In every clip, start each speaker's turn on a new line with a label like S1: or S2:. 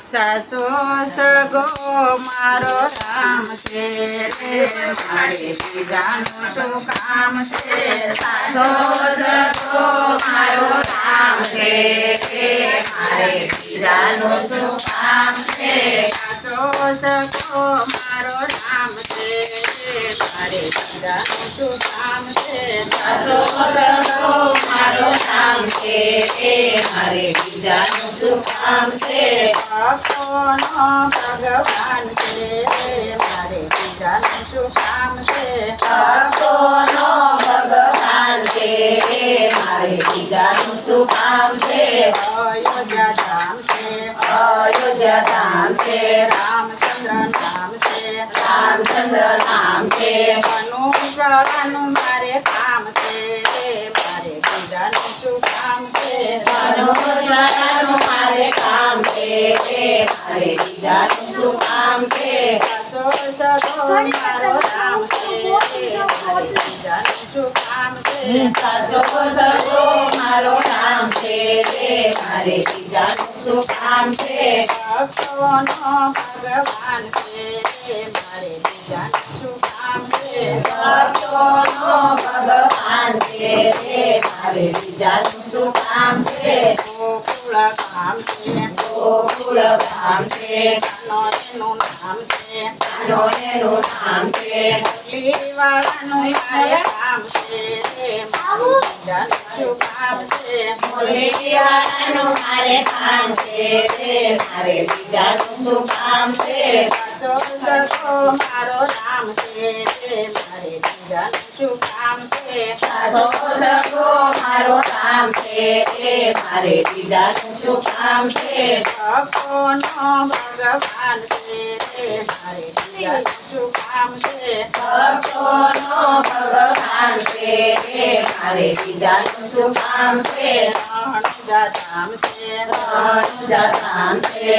S1: સાસો સગો મારો રામ છે મારે બીજાનું શું કામ છે સાસો સગો મારો રામ છે મારે બીજાનું શું કામ છે સાસો સગો મારો રામ છે મારે બીજાનું શું કામ છે સાસો સગો મારો રામ છે મારે બીજાનું શું કામ છે ભક્તોનો ભગવાન છે મારે બીજાનું શું કામ છે ભક્તોનો ભગવાન છે મારે બીજાનું શું કામ છે અયોધ્યા ધામ છે રામચંદ્ર નામ છે મનુષ્યનું મારે કામ છે મારે બીજાનું શું કામ છે મનુષ્યનું મારે કામ છે મારે બીજાનું શું કામ છે સાસો સગો મારો રામ છે મારે બીજાનું શું કામ છે સાસો સગો મારો રામ છે મારે બીજાનું શું કામ છે ભક્તોનો ભગવાન છે મારે બીજાનું શું કામ છે ભક્તોનો ભગવાન છે મારે બીજાનું શું કામ છે ગોકુળ ધામ છે કાનોનું નામ છે મુરલીવાળાનું મારે કામ છે મારે બીજાનું શું કામ છે મુરલીવાળાનું મારે કામ છે મારે બીજાનું શું કામ છે સાસો સગો મારો રામ છે મારે બીજાનું શું કામ છે સાસો સગો મારો રામ છે મારે બીજાનું શું કામ છે ભક્તોનો ભગવાન છે મારે બીજાનું શું કામ છે ભક્તોનો ભગવાન છે મારે બીજાનું શું કામ છે રણુજા ધામ છે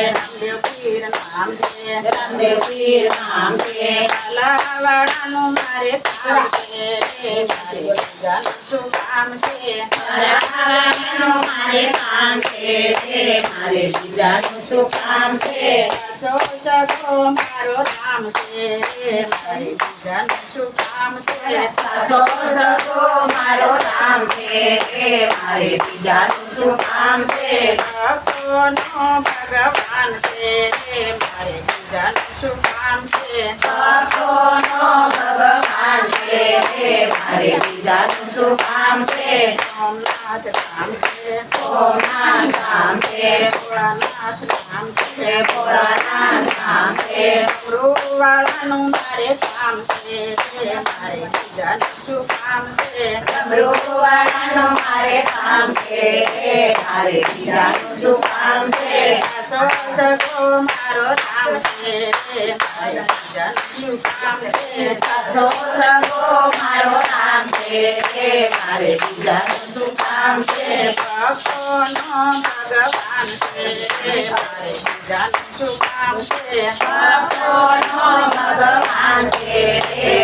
S1: રામદેવ પીર નામ છે કાલાવાડાનું મારે કામ છે મારે બીજાનું શું કામ છે કાલાવાડાનું મારે કામ છે મારે બીજાનું શું કામ છે સાસો સગો મારો રામ છે મારે બીજાનું શું કામ છે સાસો સગો મારો રામ છે મારે બીજાનું શું કામ છે ભક્તોનો ભગવાન છે મારે બીજાનું શું કામ છે ભક્તોનો ભગવાન છે મારે બીજાનું શું કામ છે સોમનાથ ધામ છે ભોળાનાથ ધામ છે ડમરુવાળાનું મારે કામ છે મારે બીજાનું શું કામ છે ડમરુવાળાનું મારે કામ છે મારે બીજાનું શું કામ છે સાસો સગો મારો રામ છે મારે બીજાનું શું કામ છે સાસો સગો મારો રામ છે મારે બીજાનું શું કામ છે ભક્તોનો ભગવાન છે મારે બીજાનું શું કામ છે ભક્તોનો ભગવાન છે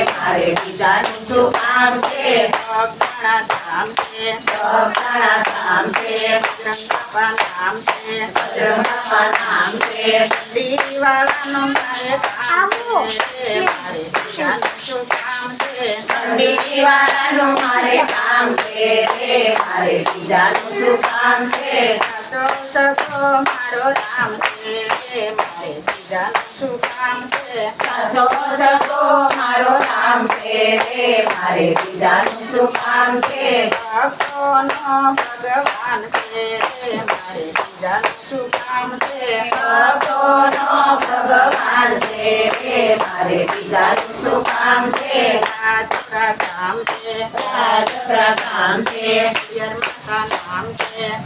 S1: મારે બીજાનું શું કામ છે બગદાણા ધામ છે બજરંગબાપા નામ છે દીવાળાનું મારે કામ છે મારે બીજાનું શું કામ છે દીવાળાનું મારે કામ છે મારે બીજાનું શું કામ છે સાસો સગો મારો રામ છે મારે બીજાનું શું કામ છે સાસો સગો મારો રામ છે મારે બીજાનું શું કામ છે ભક્તોનો ભગવાન છે મારે બીજાનું શું કામ છે ભક્તોનો ભગવાન છે મારે બીજાનું શું કામ છે રાજપુરા ગામ છે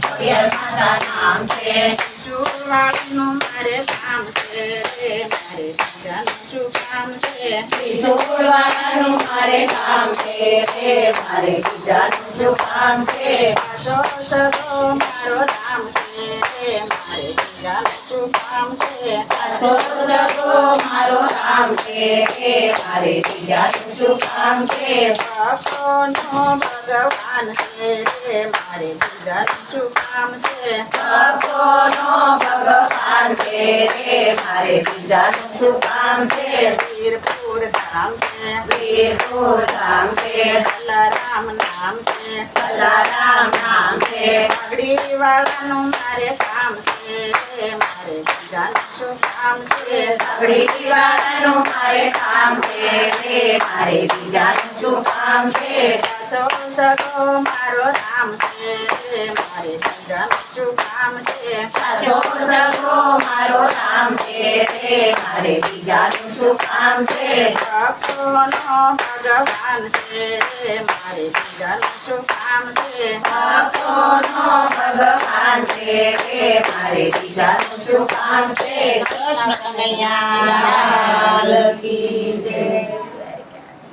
S1: પિયર માતા નામ છે ત્રિશુળવાળાનું મારે કામ છે રે મારે બીજાનું શું કામ છે
S2: ત્રિશુળવાળાનું મારે કામ છે રે મારે બીજાનું શું કામ છે
S1: સાચો સગો મારો રામ છે રે મારે બીજાનું શું કામ છે
S2: સાચો સગો મારો રામ છે રે મારે બીજાનું શું કામ છે
S1: ભક્તોનો ભગવાન છે રે મારે બીજાનું શું કામ છે
S2: ભક્તોનો ભગવાન છે રે મારે બીજાનું શું કામ છે
S1: વીરપુર ધામ છે
S2: વીરપુર ધામ છે
S1: જલારામ નામ છે
S2: સલારામ નામ છે
S1: પાઘડીવાળાનું મારે કામ છે રે મારે બીજાનું શું કામ છે
S2: પાઘડીવાળાનું મારે કામ છે રે મારે બીજાનું શું કામ છે
S1: સાચો સગો મારો રામ છે રે મારે બીજાનું શું કામ છે
S2: સાચો સગો મારો રામ છે રે મારે બીજાનું શું કામ છે
S1: ભક્તોનો ભગવાન છે રે મારે બીજાનું શું કામ છે
S2: ભક્તોનો ભગવાન છે રે મારે બીજાનું શું કામ છે કૃષ્ણ કનૈયા લાલ કી જય